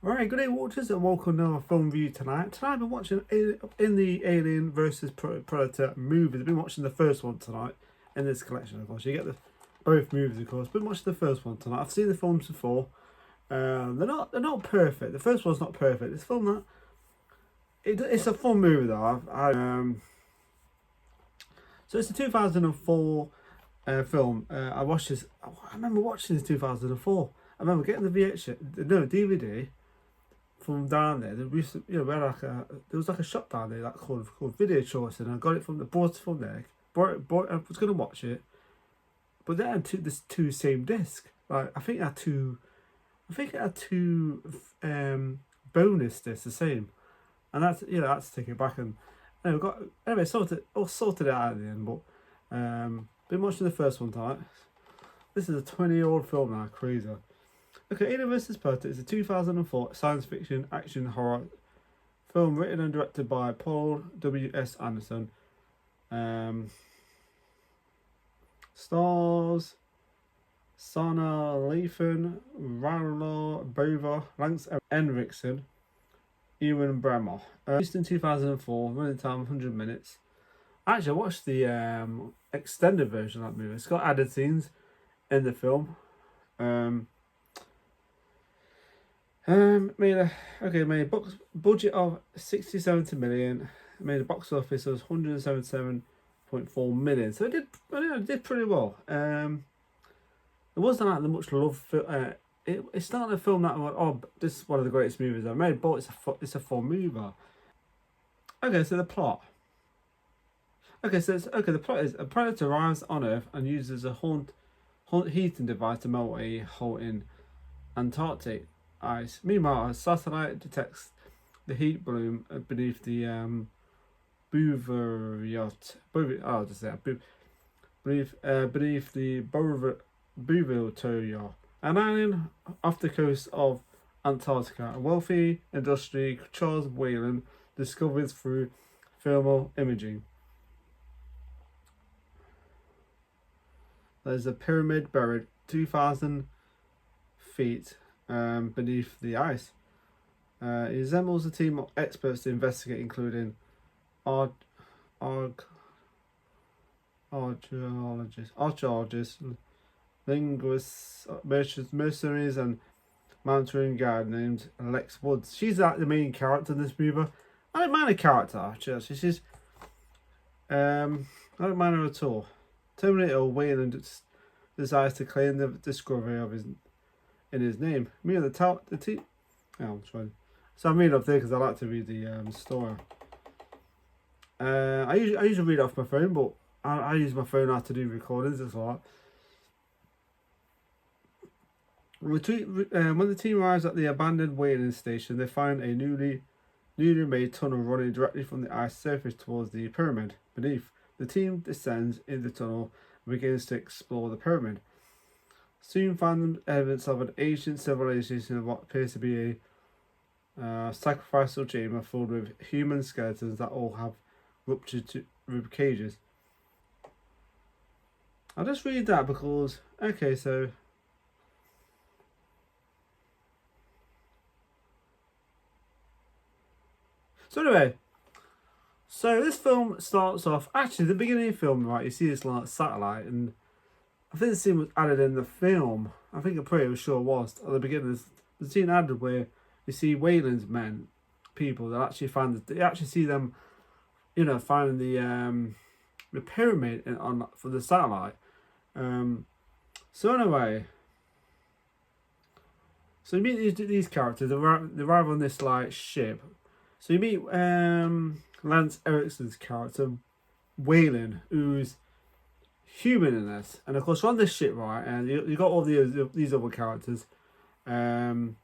Alright, good day watchers and welcome to our film review tonight. Tonight I've been watching in the Alien vs Predator movies. I've been watching the first one tonight in this collection, of course. You get both movies, of course. Been watching the first one tonight. I've seen the films before. They're not perfect. The first one's not perfect. It's film it's a fun movie though. So it's a 2004 film. I watched this. I remember watching this in 2004. I remember getting the DVD from down there. We used to, we had there was like a shop down there that called Video Choice, and I got it bought it from there. I was gonna watch it, but they had two same discs. Like I think it had two bonus discs the same, and that's that's to take it back and sorted it out in the end. But been watching the first one tonight. This is a 20-year-old film now, crazy. Okay, Alien vs Predator is a 2004 science fiction action horror film written and directed by Paul W.S. Anderson. Stars Sana Lathan, Rallo Bova, Lance Henriksen, Ewan Brammer. Released in 2004, running time 100 minutes. Actually, I watched the extended version of that movie. It's got added scenes in the film. Made a budget of 60-70 million. Made a box office of 177.4 million. So it did pretty well. It wasn't like the much love. It's not a film that I went, oh, this is one of the greatest movies I've made, but it's a fun movie. Okay, so the plot. The plot is a predator arrives on Earth and uses a heating device to melt a hole in Antarctic ice. Meanwhile, a satellite detects the heat balloon beneath the beneath the Bouvetria, an island off the coast of Antarctica. A wealthy industry Charles Whalen discovers through thermal imaging. There's a pyramid buried 2,000 feet beneath the ice. It assembles a team of experts to investigate, including archaeologists, linguists, mercenaries, and mountaineering guide named Lex Woods. She's like the main character in this movie. I don't mind the character actually. She's I don't mind her at all. Terminator Whalen decides to claim the discovery of his name. Me and the team. Oh, I'm trying. So I'm reading up there because I like to read the story. I usually read off my phone, but I use my phone now to do recordings as well. When the team arrives at the abandoned whaling station, they find a newly made tunnel running directly from the ice surface towards the pyramid beneath. The team descends in the tunnel and begins to explore the pyramid. Soon find evidence of an ancient civilization of what appears to be a sacrificial chamber filled with human skeletons that all have ruptured rib cages. I'll just read that because, okay, so anyway, so this film starts off, actually the beginning of the film, right, you see this like satellite, and I think the scene was added in the film. I think I'm pretty sure it was at the beginning. The scene added where you see Whalen's people that actually they actually see them, finding the pyramid on for the satellite. So anyway, so you meet these characters. They arrive on this like ship. So you meet Lance Ericsson's character, Waylon, who's human in this, and of course we're on this ship, right? And you got all these other characters. Anyway,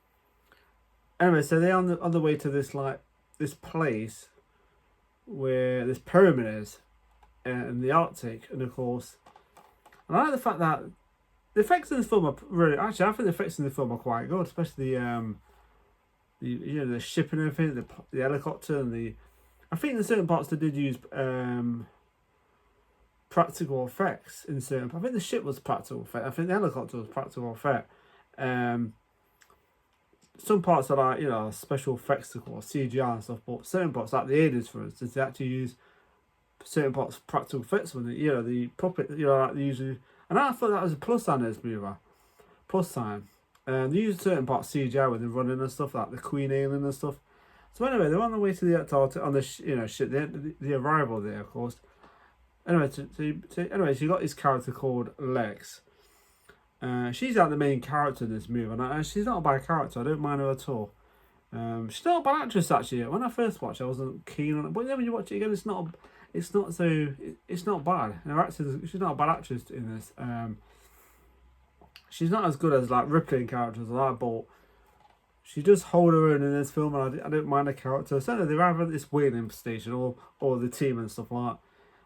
so they're on the way to this place where this pyramid is in the Arctic, and of course, and I like the fact that the effects in this film are really, actually I think the effects in the film are quite good, especially the ship and everything, the helicopter and I think in certain parts they did use practical effects in certain. I think the ship was practical effect. I think the helicopter was practical effect. Some parts are like special effects or CGI and stuff, but certain parts like the aliens, for instance, they actually use certain parts of practical effects when the puppet like they usually. And I thought that was a plus sign in this movie. Plus sign. They use certain parts of CGI when they're running and stuff, like the Queen alien and stuff. So anyway, they're on the way to the Antarctic on the ship. The arrival there, of course. Anyway, so you got this character called Lex. She's like the main character in this movie, and she's not a bad character. I don't mind her at all. She's not a bad actress actually. When I first watched it, I wasn't keen on it, but then when you watch it again, it's not bad. And her actress, she's not a bad actress in this. She's not as good as like Ripley in characters like, but she does hold her own in this film, and I don't mind the character. So they arrive at this whaling station, or the team and stuff like that.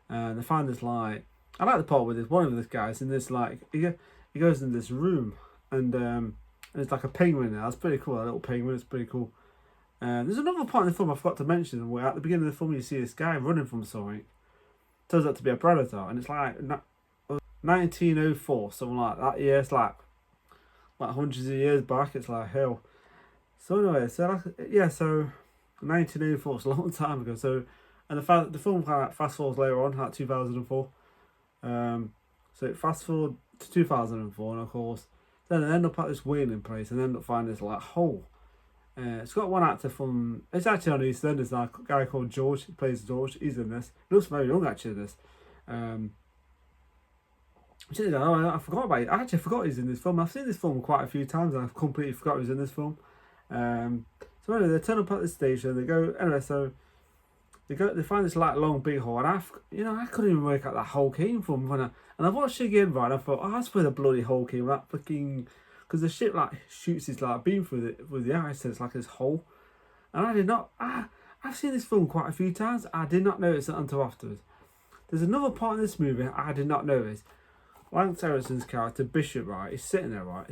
And they find this like, I like the part where there's one of these guys in this like he goes in this room, and there's like a penguin there. That's pretty cool. A little penguin. It's pretty cool. There's another part in the film I forgot to mention where at the beginning of the film you see this guy running from something. Turns out to be a predator, and it's like 1904, something like that. Yeah, it's like hundreds of years back. It's like hell. So anyway, so 1904, it's a long time ago. So, and the film kind of fast forwards later on, like 2004. So it fast forward to 2004, and of course, then they end up at this whaling place and end up finding this like hole. It's got one actor from. It's actually on EastEnders. There's a guy called George. He plays George. He's in this. He looks very young actually. This. I forgot about it. I actually forgot he's in this film. I've seen this film quite a few times, and I've completely forgot he was in this film. So anyway, they turn up at the station. They go anyway. So they find this like long big hole, and I couldn't even work out that hole came from and I watched it again, right? And I thought, oh, that's where the bloody hole came. That fucking because the ship like shoots this like beam through the ice, so it's like this hole. And I did not. I've seen this film quite a few times. I did not notice it until afterwards. There's another part in this movie I did not notice. Lance Ericsson's character Bishop, right? He's sitting there, right?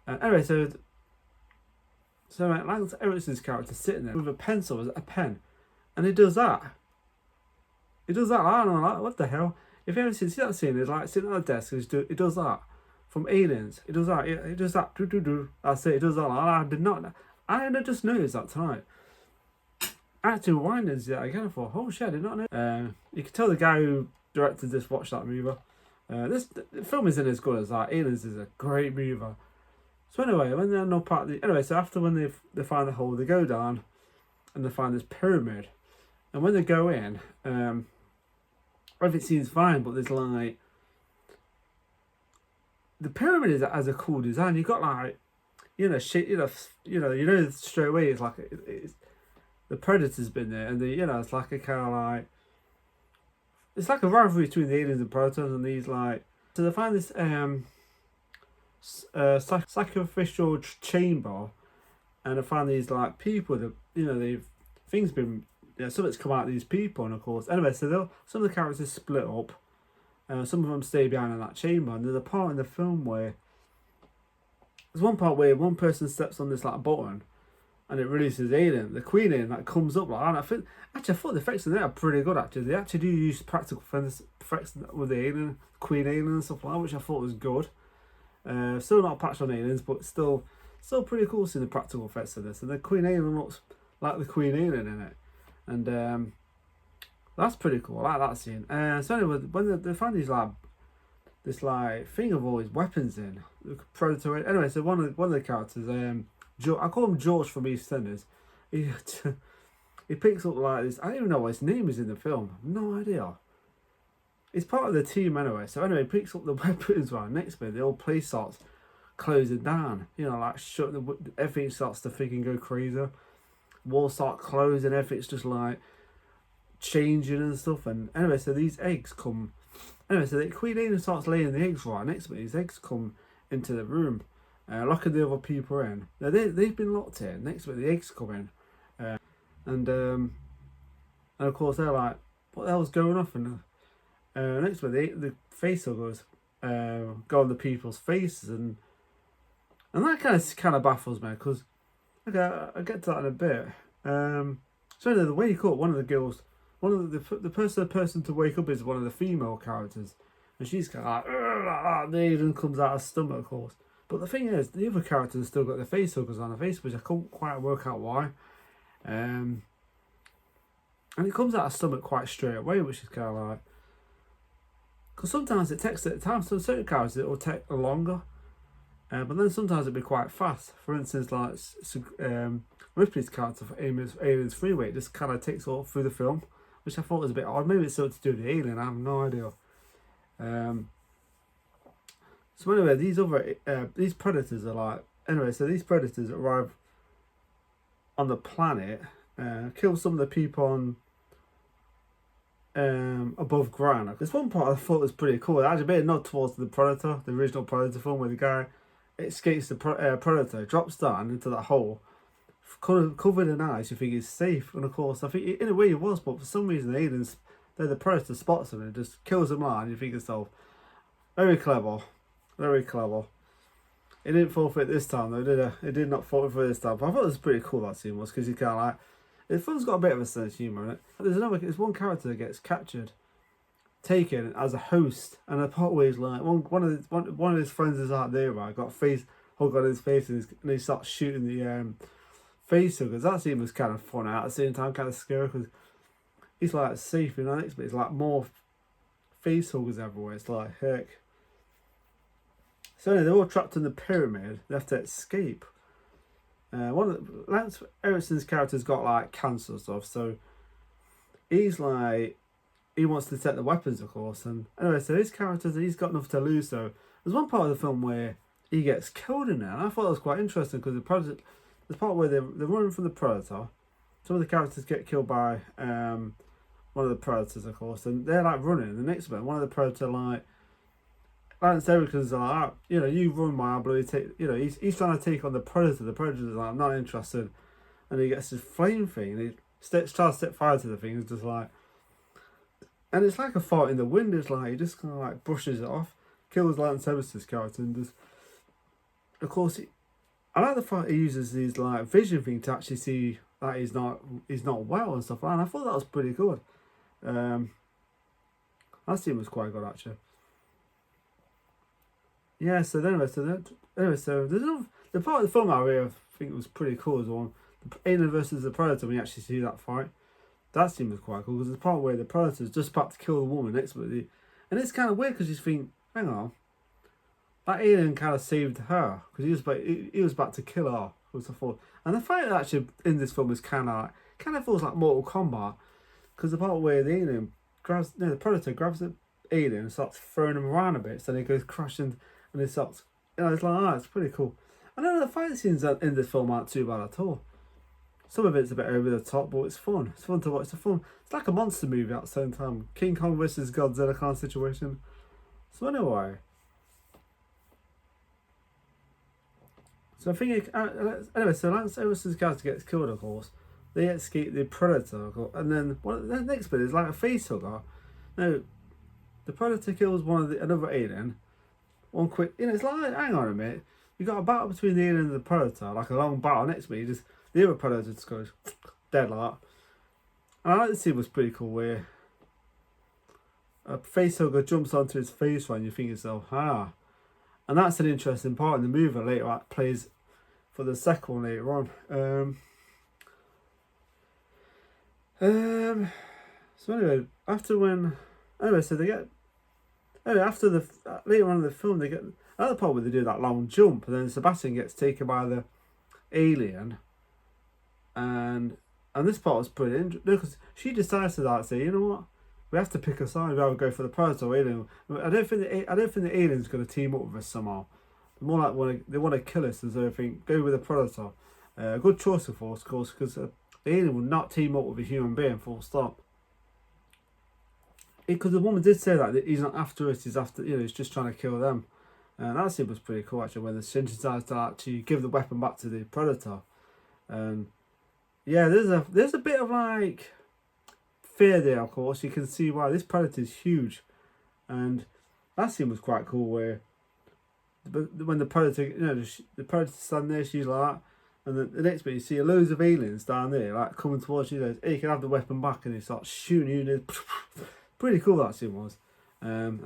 Anyway, so Lance Ericsson's character sitting there with a pencil, a pen, and he does that. I don't know, like, what the hell? If you ever see that scene, he's like sitting at the desk, he does that. From Aliens, he does that. He does that. That's it. He does that. I had just noticed that tonight. Actually, windings it again. I thought, oh shit, I did not know. You can tell the guy who directed this watched that movie. The film isn't as good as that. Aliens is a great movie. So anyway, when they're not part of so after when they find the hole, they go down, and they find this pyramid, and when they go in, everything seems fine, but there's like. The pyramid has a cool design. You got like, shit. Straight away it's like it's the predator's been there, and it's like a kind of like it's like a rivalry between the aliens and predators, and these like so they find this sacrificial chamber, and they find these like people that they've things been something's come out of these people, and of course anyway so some of the characters split up. Some of them stay behind in that chamber, and there's a part in the film where there's one part where one person steps on this like button, and it releases alien, the Queen alien that comes up like. And I thought the effects in there are pretty good. Actually, they actually do use practical effects with the alien, Queen alien and stuff like that, which I thought was good. Still not a patch on aliens, but still pretty cool seeing the practical effects of this. And the Queen alien looks like the Queen alien in it, and. That's pretty cool. I like that scene. So anyway, when they find this thing of all these weapons in Predator. Anyway, so one of the characters, I call him George from EastEnders. He picks up like this. I don't even know what his name is in the film. No idea. he's part of the team anyway. So anyway, he picks up the weapons. Right, next bit, the whole place starts closing down. You know, like everything starts to freaking go crazy. Walls start closing. Everything's just like changing and stuff. And anyway, so these eggs come. Anyway, so the Queen Alien starts laying the eggs. Right, next bit, these eggs come into the room, locking the other people in. Now they've been locked in. Next bit, the eggs come in, and of course they're like, what the hell's going off? And next bit, the face huggers go on the people's faces, and that kind of baffles me because I'll get to that in a bit. So anyway, the wake up, one of the girls, one of the person to wake up is one of the female characters, and she's kind of like the alien comes out of her stomach, of course. But the thing is, the other characters still got the face huggers on their face, which I couldn't quite work out why. And it comes out of stomach quite straight away, which is kind of like, because sometimes it takes at time. So certain characters it will take longer, but then sometimes it'll be quite fast. For instance, like Ripley's character for Aliens Freeway, it just kind of takes all through the film, which I thought was a bit odd. Maybe it's something to do with the alien. I have no idea. So anyway, these predators are like, anyway, so these predators arrive on the planet, kill some of the people on above ground. There's one part I thought was pretty cool. It actually made a nod towards the Predator, the original Predator film, where the guy escapes the Predator, drops down into that hole, covered in ice. You think he's safe, and of course, I think in a way he was, but for some reason, the aliens, the Predator spots him and just kills him out, and you think yourself, very clever, very clever. It didn't fall for it this time though, did it? It did not fall for it this time. But I thought it was pretty cool, that scene was, because you kind of like, the film's got a bit of a sense of humour in it. There's one character that gets captured, taken as a host, and the part where he's like, one of his friends is out there, right, got a face hug on his face, and he starts shooting the face huggers. That scene was kind of fun at the same time, kind of scary, because he's like safe, you know, next bit it's like more face huggers everywhere. It's like, heck. So anyway, they're all trapped in the pyramid. They have to escape. Lance Ericsson's character's got like cancer and stuff, so he's like, he wants to take the weapons, of course. And anyway, so his character, he's got nothing to lose. So there's one part of the film where he gets killed in there, and I thought it was quite interesting because there's part where they're running from the Predator. Some of the characters get killed by one of the Predators, of course, and they're like running. The next bit, one of the Predator like, Lance Ericsson's like, you know, you run my bloody he's trying to take on the Predator. The Predator's like, I'm not interested, and he gets this flame thing, and he tries to set fire to the thing. It's just like, and it's like a fart in the wind. It's like he just kind of like brushes it off, kills Lance Ericsson's character, and just, of course, I like the fact he uses these like vision thing to actually see that he's not well and stuff like that. And I thought that was pretty good. That scene was quite good actually. Yeah, so there's another, the part of the film I really think was pretty cool is the one, the Alien versus the Predator, when you actually see that fight. That scene was quite cool, because there's a part where the Predator's just about to kill the woman next to it. And it's kind of weird, because you think, hang on, that alien kind of saved her, because he was about to kill her, was the thought. And the fight actually in this film is kind of feels like Mortal Kombat, because the part where the alien the Predator grabs the alien and starts throwing him around a bit, so then he goes crashing. And it starts, you know, it's like, it's pretty cool. I don't know, the fight scenes in this film aren't too bad at all. Some of it's a bit over the top, but it's fun. It's fun to watch. It's like a monster movie at the same time. King Kong versus Godzilla kind of situation. So anyway. So I think, anyway, so Lance Ericsson's character gets killed, of course. They escape the Predator, and then the next bit is like a face hugger. Now, the Predator kills another alien. One quick, you know, it's like, hang on a minute, you got a battle between the alien and the Predator, like a long battle. Next to me, the other Predator just goes dead like that. And I like the scene was pretty cool where a face hugger jumps onto his face and you think to yourself, and that's an interesting part in the movie later on, plays for the second one later on. So anyway, after the later on in the film, they get another part where they do that long jump, and then Sebastian gets taken by the alien, and this part was pretty interesting because she decides to say, you know what, we have to pick a side. We either go for the Predator or Alien. I don't think the Alien's going to team up with us somehow. More like they want to kill us, and so I think go with the Predator. Good choice of course, because the Alien will not team up with a human being. Full stop. Because the woman did say that he's not after us. He's after he's just trying to kill them. And that scene was pretty cool actually when the Shin decides to actually give the weapon back to the Predator. And yeah, there's a bit of like fear there, of course. You can see why this Predator is huge, and that scene was quite cool where when the Predator, the Predator standing there, she's like that, and then the next bit you see loads of aliens down there like coming towards you. Goes, hey, you can have the weapon back, and he starts shooting you. Pretty cool that scene was. And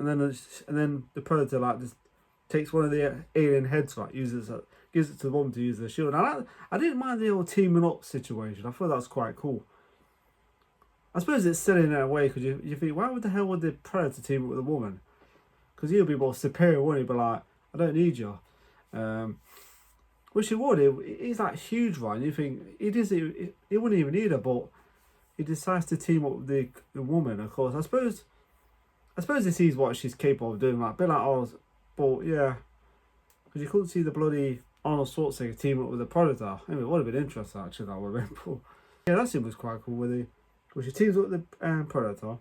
then the Predator like just takes one of the alien heads, right, gives it to the woman to use the shield. And I didn't mind the old teaming up situation. I thought that was quite cool. I suppose it's silly in a way because you think, why the hell would the Predator team up with a woman? Because he'll be more superior, wouldn't he? But like, I don't need you. Which he would. He's like huge, right? And you think he wouldn't even need her, but he decides to team up with the woman. Of course, I suppose he sees what she's capable of doing. Like a bit like ours. But yeah, because you couldn't see the bloody Arnold Schwarzenegger team up with the Predator. I mean, it would have been interesting actually. That would have been cool. Yeah, that scene was quite cool with she teams up with the Predator.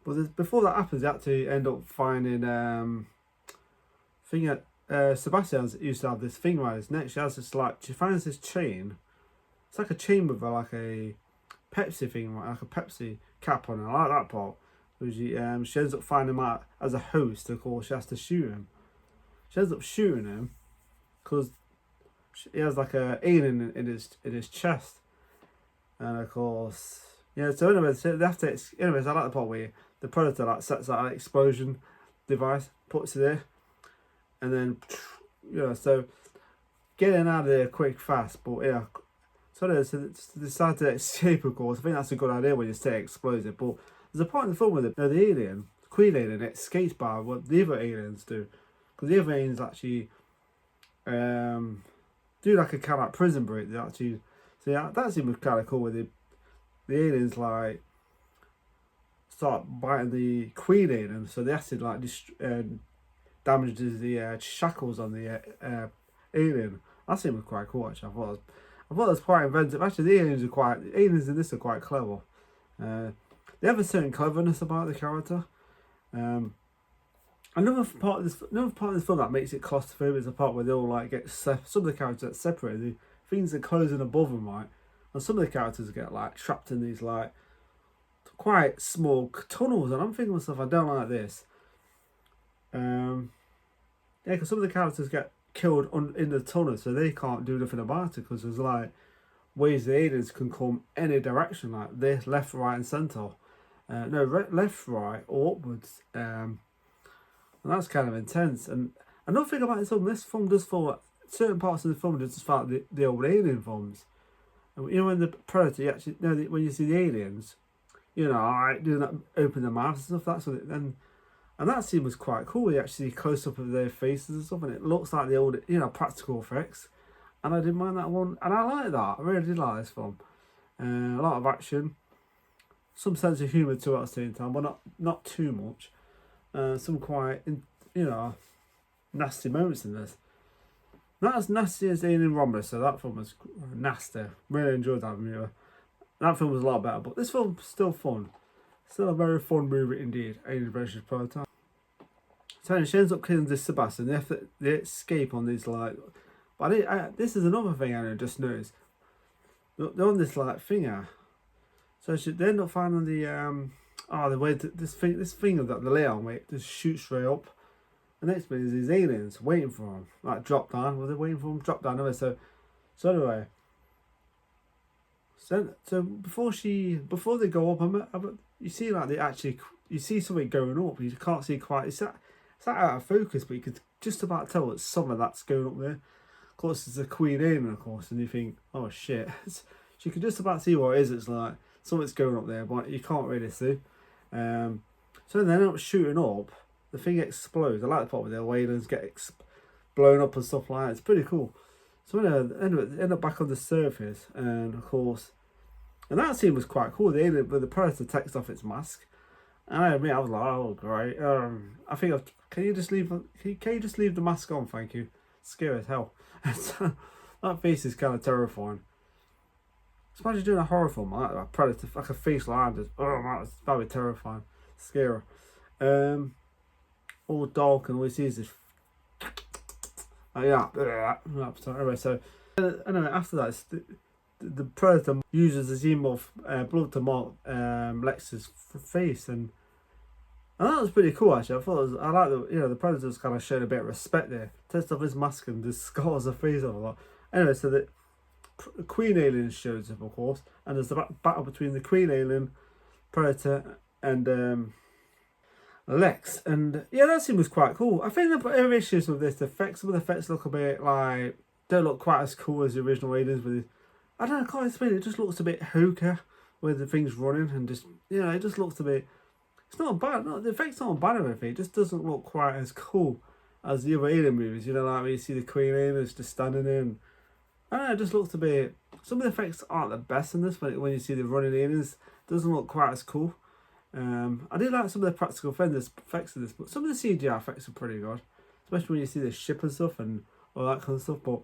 But before that happens, they actually end up finding Sebastian used to have this thing around his neck. She finds this chain. It's like a chain with like a Pepsi thing, like a Pepsi cap on it. I like that part. She ends up finding him out as a host. Of course, she has to shoot him. She ends up shooting him because he has like a alien in his chest, and of course, yeah. So anyways, they have to. Anyways, I like the part where the Predator like sets that explosion device, puts it there, and then so getting out of there quick, fast. But yeah, so they decide to escape. Of course, I think that's a good idea when you say explosive. But there's a part in the film where the alien, Queen Alien, escapes by what the other aliens do. Because the other aliens actually do like a kind of like prison break. They actually, so yeah, that scene was kind of cool where the aliens like start biting the Queen Alien. So the acid like damages the shackles on the alien. That scene was quite cool actually. I thought it was quite inventive. Actually, the aliens in this are quite clever. They have a certain cleverness about the character. Another part of this film that makes it claustrophobic is the part where they all like get some of the characters get separated. Things are closing above them, right? And some of the characters get like trapped in these like quite small tunnels. And I'm thinking to myself, I don't like this. Yeah, because some of the characters get killed in the tunnel, so they can't do nothing about it because there's like ways the aliens can come any direction, like this, left, right, and centre. Left, right, or upwards. And that's kind of intense. And another thing about this film does feel like certain parts of the film just feel like the old alien films. And when the Predator, you actually when you see the aliens, alright, doing that, open their mouths and stuff. That's what and that scene was quite cool. You actually see close up of their faces and stuff, and it looks like the old, practical effects. And I didn't mind that one, and I like that. I really did like this film. A lot of action, some sense of humour too at the same time, but not too much. Some quite, nasty moments in this. Not as nasty as Alien Romulus, so that film was nasty. Really enjoyed that movie. That film was a lot better, but this film's still fun. Still a very fun movie indeed, Alien vs Predator. So she ends up killing this Sebastian. They escape on these like, but this is another thing I just noticed. They're on this like finger. So they end up finding the way this thing that the layout where it just shoots straight up. The next bit is these aliens waiting for him, like drop down. Well, they're waiting for him, drop down. Anyway, so anyway. So before they go up, you see like you see something going up. You can't see quite. It's out of focus, but you could just about tell it's something that's going up there. Of course, it's a Queen Alien, of course, and you think, oh shit. You can just about see what it is. It's like something's going up there, but you can't really see. So they end up shooting up. The thing explodes. I like the part where the aliens get blown up and stuff like that. It's pretty cool. So they end up back on the surface, and of course, and that scene was quite cool. The Predator takes off its mask, And I admit, I was like, oh great. I think can you just leave the mask on, thank you. Scary as hell. That face is kind of terrifying. Imagine doing a horror film like that, a predator, like a face like that. Oh man, it's probably terrifying, scary. All dark and all he sees is anyway, so anyway, after that, the predator uses his emo blood to mark Lex's face, and that was pretty cool actually. I like the predator's kind of showing a bit of respect there. Takes off his mask and just scars the face off a lot. Anyway, so the Queen Alien shows up, of course, and there's the battle between the Queen Alien, Predator, and Lex, and yeah, that scene was quite cool. I think the other issues with this, some of the effects look a bit like, don't look quite as cool as the original Aliens. With I don't know, I can't explain it. It just looks a bit hokey with the things running, and just it just looks a bit. It's not bad. No, the effects aren't bad or anything. It just doesn't look quite as cool as the other Alien movies. Like when you see the Queen Aliens just standing there. And, I don't know, it just looks a bit. Some of the effects aren't the best in this. When you see the running aliens, it doesn't look quite as cool. I do like some of the practical effects in this, but some of the CGI effects are pretty good, especially when you see the ship and stuff and all that kind of stuff. But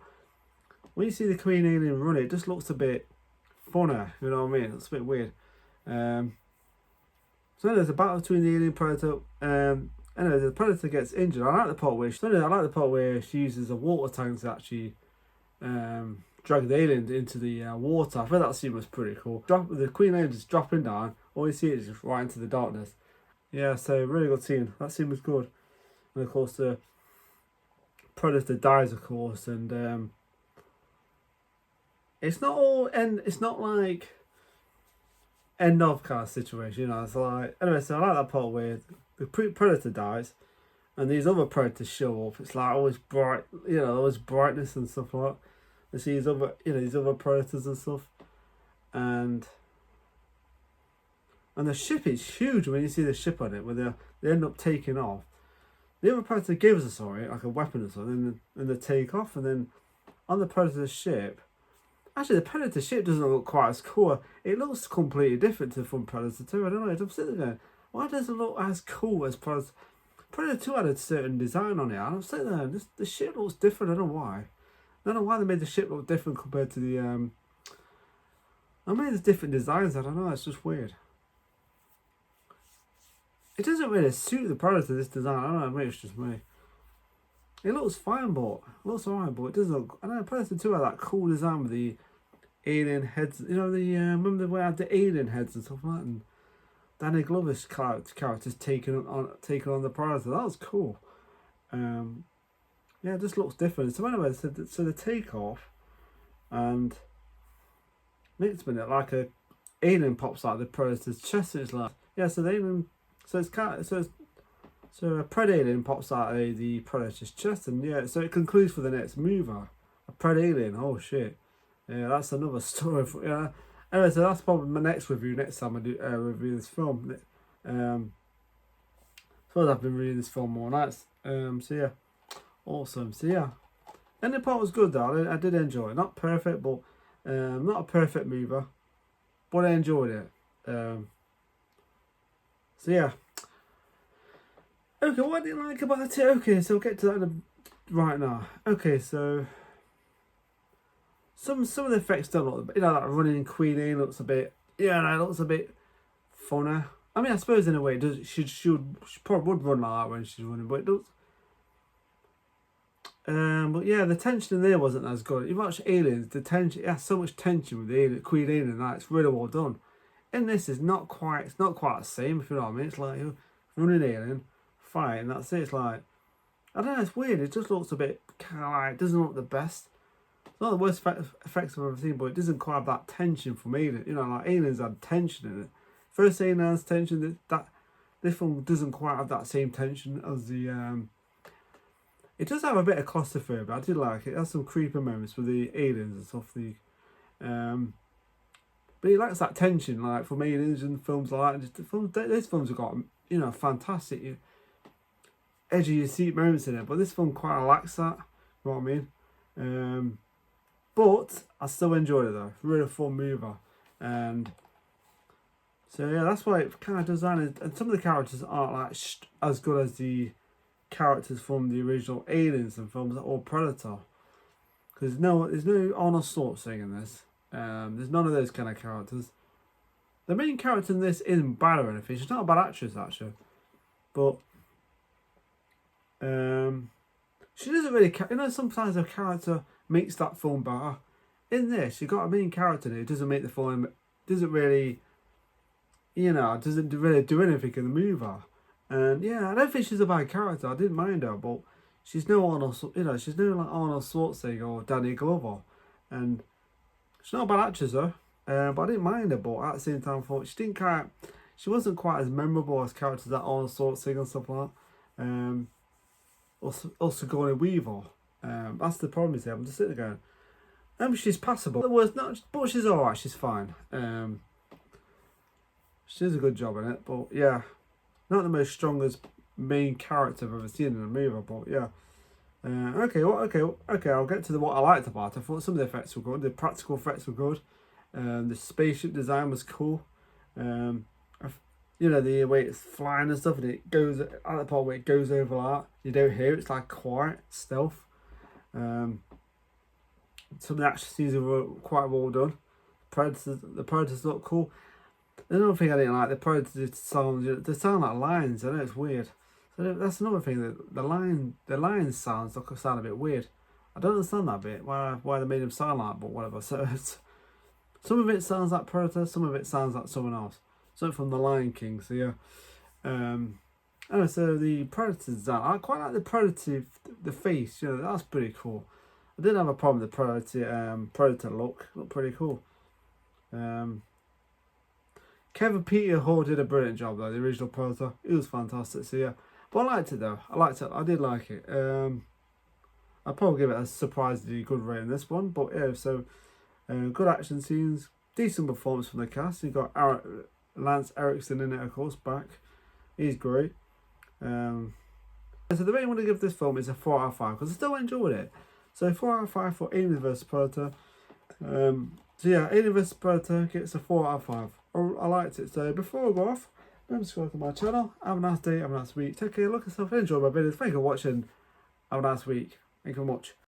when you see the Queen Alien run, it just looks a bit funner. You know what I mean? It's a bit weird. So there's a battle between the alien Predator. Anyway, the Predator gets injured. I like the part where she uses a water tank to actually drag the alien into the water. I thought that scene was pretty cool. The Queen Alien just dropping down. All you see is just right into the darkness. Yeah, so really good scene. That scene was good. And of course the Predator dies, of course, and it's not like end of kind of situation, It's like, anyway, so I like that part where the Predator dies and these other predators show up. It's like always bright, always brightness and stuff like that. You see these other predators and stuff, and the ship is huge when you see the ship on it, where they end up taking off. The other predator gives us like a weapon or something, and they take off, and then on the predator ship, actually the predator ship doesn't look quite as cool. It looks completely different from Predator 2. I don't know. I'm sitting there, why does it look as cool as Predator? Predator 2 had a certain design on it. I'm sitting there, the ship looks different. I don't know why. I don't know why they made the ship look different compared to the I mean, there's different designs. I don't know. It's just weird. It doesn't really suit the Predator, this design. I don't know. Maybe it's just me. It looks fine, but it doesn't look. I don't know. Predator 2 had that cool design with the alien heads. Remember the way I had the alien heads and stuff like that, and Danny Glover's characters taking on the Predator. That was cool. Yeah, it just looks different. So anyway, so the takeoff, and next minute, like a alien pops out of the Predator's chest, and it's like, yeah. So the alien, so a Pred alien pops out of the Predator's chest, and yeah. So it concludes for the next mover, a Pred alien. Oh shit, yeah, that's another story. Anyway, so that's probably my next review. Next time I do review this film. Suppose I've been reading this film more nights. So yeah. Awesome. So yeah, and the part was good though. I did enjoy it. Not perfect, but not a perfect mover, but I enjoyed it. So yeah. Okay, what did you like about it? Okay, so we'll get to that right now. Okay, so some of the effects don't look, like running Queen A looks a bit, it looks a bit funner. I mean, I suppose in a way it does. She probably would run like that when she's running, but it does. But yeah, the tension in there wasn't as good. You watch Aliens, the tension, it has so much tension with the Queen Alien, and that it's really well done. In this, it's not quite the same, if you know what I mean. It's like running alien, fight, and that's it. It's like, I don't know, it's weird. It just looks a bit kind of like, it doesn't look the best. It's not the worst effects I've ever seen, but it doesn't quite have that tension from Alien. Like Aliens had tension in it. First Alien has tension. That this one doesn't quite have that same tension as the. It does have a bit of claustrophobia. I did like it. It has some creepy moments with the aliens and stuff. But he likes that tension, like from Aliens and films like that. These films have got fantastic edge of your seat moments in it, but this film quite lacks that. You know what I mean? But I still enjoyed it though. Really fun mover, and So yeah, that's why it kind of designed, and some of the characters aren't like as good as the characters from the original Aliens and films or Predator, because there's no Arnold Schwarzenegger in this. There's none of those kind of characters. The main character in this isn't bad or anything. She's not a bad actress actually, but she doesn't really. Sometimes a character makes that film better. In this, you got a main character who doesn't make the film. Doesn't really, doesn't really do anything in the movie. And yeah, I don't think she's a bad character. I didn't mind her, but she's no Arnold. She's no like Arnold Schwarzenegger or Danny Glover, and she's not a bad actress though. But I didn't mind her. But at the same time, I thought she wasn't quite as memorable as characters like Arnold Schwarzenegger and stuff like that. Also Sigourney Weaver. That's the problem. Is I'm just sitting there going, she's passable. The worst, not, but she's alright. She's fine. She does a good job in it. But yeah, not the most strongest main character I've ever seen in a movie. But yeah. Okay. I'll get to what I liked about it. I thought some of the effects were good. The practical effects were good. The spaceship design was cool. The way it's flying and stuff, and it goes at the part where it goes over like that. You don't hear it. It's like quiet stealth. Some of the action scenes were quite well done. The Predators look cool. Another thing I didn't like, the Predators sound, they sound like lions. I know it's weird. So that's another thing, that the lion sound a bit weird. I don't understand that bit, why they made them sound like, but whatever. So some of it sounds like Predator, some of it sounds like someone else. Something from the Lion King. So yeah. So the Predators, I quite like the Predator, the face. That's pretty cool. I didn't have a problem with the Predator look. Looked pretty cool. Kevin Peter Hall did a brilliant job though. The original Predator, it was fantastic. So yeah, but I liked it though. I did like it. I'd probably give it a surprisingly good rating this one. But yeah, so good action scenes, decent performance from the cast. You got Lance Erickson in it, of course, back. He's great. So the rating I'm going to give this film is a 4 out of 5 because I still enjoyed it. So 4 out of 5 for Alien vs Predator. So yeah, Alien vs Predator gets a 4 out of 5. I liked it. So before I go off, remember to subscribe to my channel. Have a nice day, have a nice week. Take care, look at yourself, enjoy my videos. Thank you for watching. Have a nice week. Thank you very much.